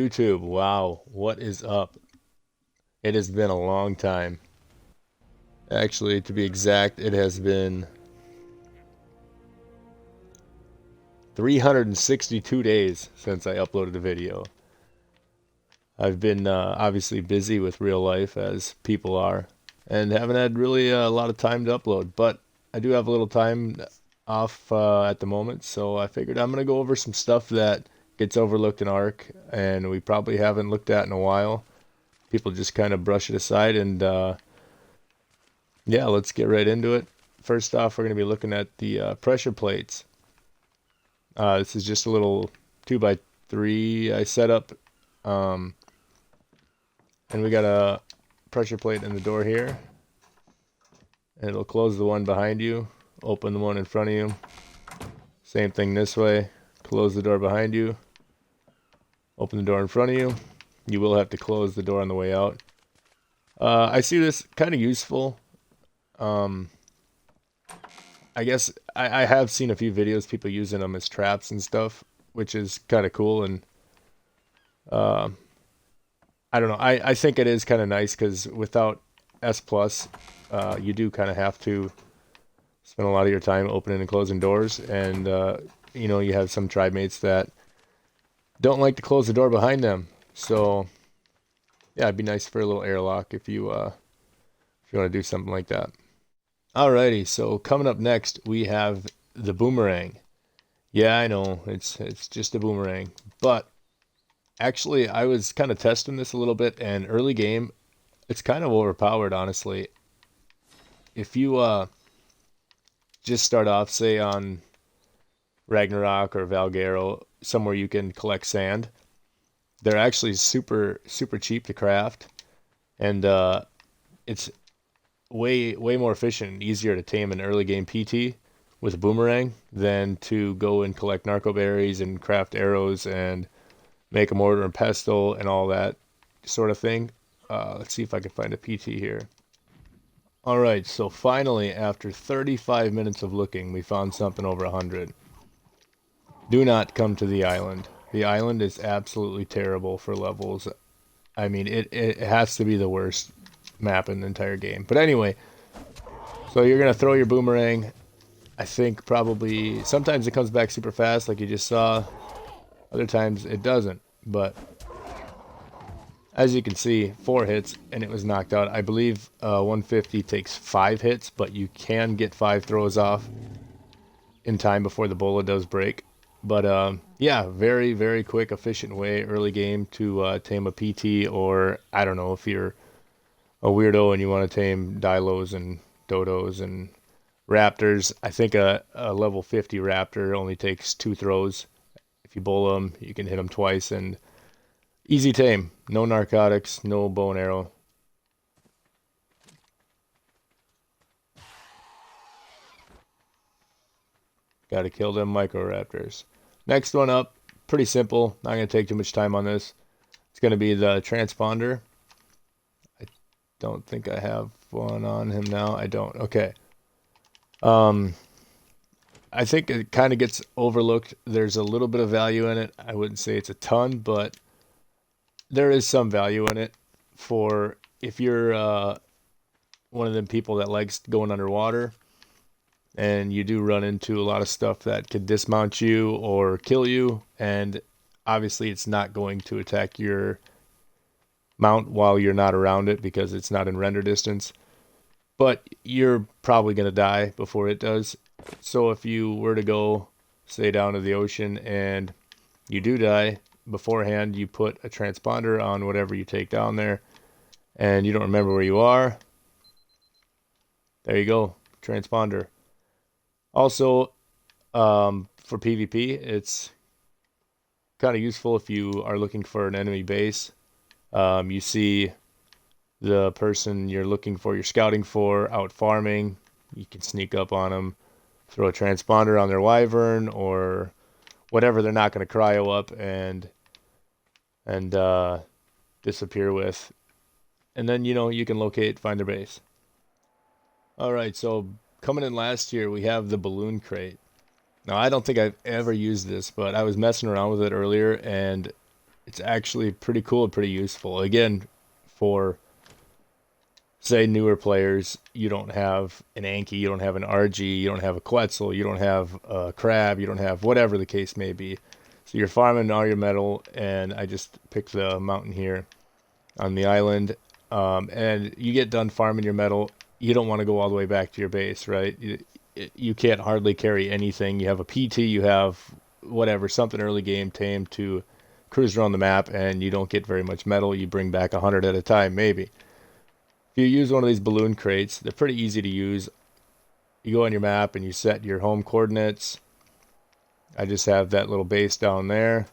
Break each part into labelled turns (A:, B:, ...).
A: YouTube. Wow, what is up? It has been a long time. Actually, to be exact, it has been 362 days since I uploaded a video. I've been obviously busy with real life, as people are, and haven't had really a lot of time to upload, but I do have a little time off at the moment, so I figured I'm going to go over some stuff that gets overlooked in Ark, and we probably haven't looked at in a while. People just kind of brush it aside, and yeah, let's get right into it. First off, we're going to be looking at the pressure plates. This is just a little 2x3 I set up. Um, and we got a pressure plate in the door here. And it'll close the one behind you, open the one in front of you. Same thing this way. Close the door behind you, open the door in front of you. You will have to close the door on the way out. I see this kind of useful. Um, I guess I have seen a few videos people using them as traps and stuff, which is kind of cool. And uh, I don't know. I think it is kind of nice because without S plus, you do kind of have to spend a lot of your time opening and closing doors. And you have some tribe mates that don't like to close the door behind them. So yeah, it'd be nice for a little airlock if you want to do something like that. Alrighty, so coming up next we have the Boomerang. Yeah, I know, it's just a boomerang. But actually I was kind of testing this a little bit, and early game it's kind of overpowered, honestly. If you just start off, say on Ragnarok or Valgero, somewhere you can collect sand, they're actually super cheap to craft, and it's way more efficient and easier to tame an early game PT with a boomerang than to go and collect narco berries and craft arrows and make a mortar and pestle and all that sort of thing. Let's see if I can find a PT here. All right, so finally, after 35 minutes of looking, we found something over 100. Do not come to the island. The island is absolutely terrible for levels. I mean, it has to be the worst map in the entire game. But anyway, so you're going to throw your boomerang. I think probably sometimes it comes back super fast like you just saw. Other times it doesn't. But as you can see, 4 hits and it was knocked out. I believe 150 takes 5 hits, but you can get 5 throws off in time before the bola does break. But yeah, very quick, efficient way early game to tame a PT, or I don't know if you're a weirdo and you want to tame Dilos and Dodos and Raptors. I think a level 50 Raptor only takes 2 throws. If you bowl them, you can hit them twice, and easy tame. No narcotics, no bow and arrow. Got to kill them Microraptors. Next one up, pretty simple. Not going to take too much time on this. It's going to be the Transponder. I don't think I have one on him now. I don't. Okay. I think it kind of gets overlooked. There's a little bit of value in it. I wouldn't say it's a ton, but there is some value in it for if you're one of them people that likes going underwater and you do run into a lot of stuff that could dismount you or kill you, and obviously it's not going to attack your mount while you're not around it because it's not in render distance, but you're probably going to die before it does. So if you were to go, say, down to the ocean and you do die, beforehand you put a transponder on whatever you take down there, and you don't remember where you are, there you go, transponder. Also, for PvP, it's kind of useful if you are looking for an enemy base. You see the person you're looking for, you're scouting for, out farming. You can sneak up on them, throw a transponder on their wyvern or whatever they're not going to cryo up and disappear with. And then, you can locate, find their base. All right, so coming in last year, we have the balloon crate. Now, I don't think I've ever used this, but I was messing around with it earlier, and it's actually pretty cool and pretty useful. Again, for say newer players, you don't have an Anki, you don't have an RG, you don't have a Quetzal, you don't have a Crab, you don't have whatever the case may be. So you're farming all your metal, and I just picked the mountain here on the island, and you get done farming your metal. You don't want to go all the way back to your base, right? You can't hardly carry anything. You have a PT, you have whatever, something early game tame to cruise around the map, and you don't get very much metal. You bring back 100 at a time, maybe. If you use one of these balloon crates, they're pretty easy to use. You go on your map and you set your home coordinates. I just have that little base down there.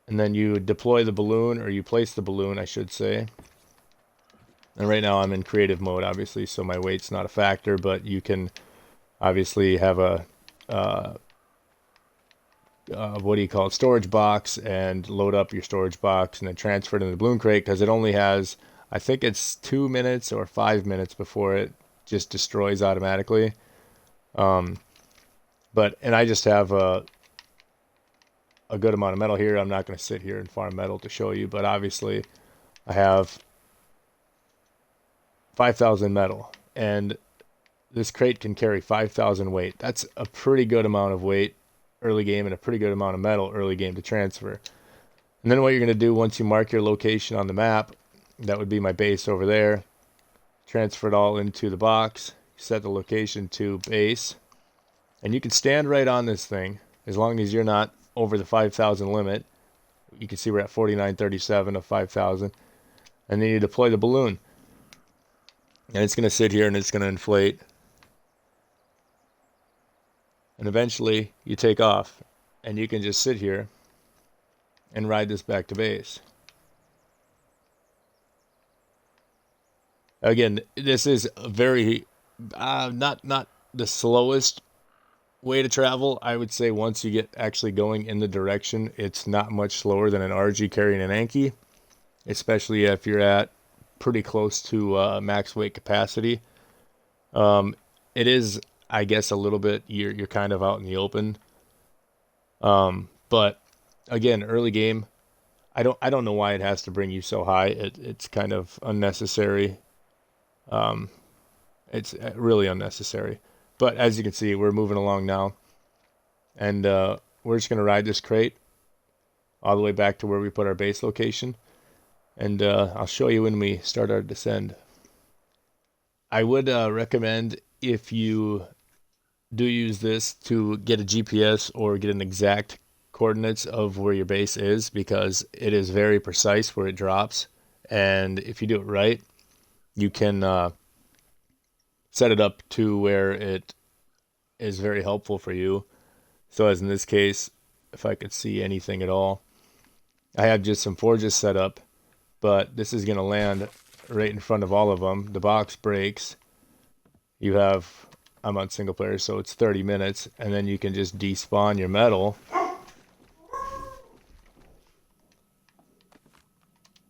A: And then you deploy the balloon, or you place the balloon, I should say. And right now I'm in creative mode, obviously, so my weight's not a factor, but you can obviously have a, what do you call it, storage box, and load up your storage box and then transfer it into the balloon crate, because it only has, I think it's 2 minutes or 5 minutes before it just destroys automatically. And I just have a good amount of metal here. I'm not going to sit here and farm metal to show you, but obviously I have 5,000 metal, and this crate can carry 5,000 weight. That's a pretty good amount of weight early game, and a pretty good amount of metal early game to transfer. And then what you're going to do once you mark your location on the map, that would be my base over there, transfer it all into the box, set the location to base, and you can stand right on this thing as long as you're not over the 5,000 limit. You can see we're at 4937 of 5,000, and then you deploy the balloon, and it's going to sit here and it's going to inflate, and eventually you take off, and you can just sit here and ride this back to base. Again, this is a very not the slowest way to travel. I would say once you get actually going in the direction, it's not much slower than an RG carrying an Anki, especially if you're at pretty close to max weight capacity. It is, I guess, a little bit, you're kind of out in the open. But again, early game, I don't know why it has to bring you so high. It's kind of unnecessary. It's really unnecessary. But as you can see, we're moving along now, and we're just going to ride this crate all the way back to where we put our base location, and I'll show you when we start our descend. I would recommend, if you do use this, to get a GPS or get an exact coordinates of where your base is, because it is very precise where it drops, and if you do it right, you can set it up to where it is very helpful for you. So as in this case, if I could see anything at all, I have just some forges set up, but this is going to land right in front of all of them. The box breaks. I'm on single player, so it's 30 minutes, and then you can just despawn your metal,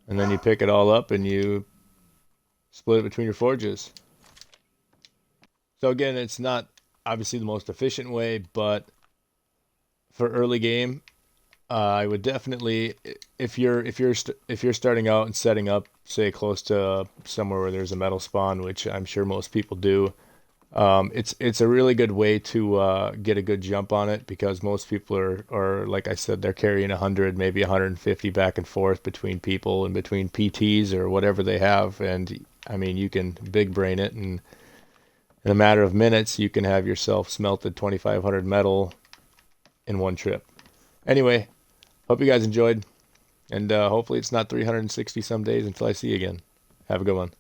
A: and then you pick it all up and you split it between your forges. So again, it's not obviously the most efficient way, but for early game, I would definitely, if you're starting out and setting up, say close to somewhere where there's a metal spawn, which I'm sure most people do, it's a really good way to get a good jump on it, because most people are like I said, they're carrying 100, maybe 150 back and forth between people and between PTs or whatever they have, and I mean, you can big brain it, and in a matter of minutes, you can have yourself smelted 2,500 metal in one trip. Anyway, hope you guys enjoyed, and hopefully it's not 360 some days until I see you again. Have a good one.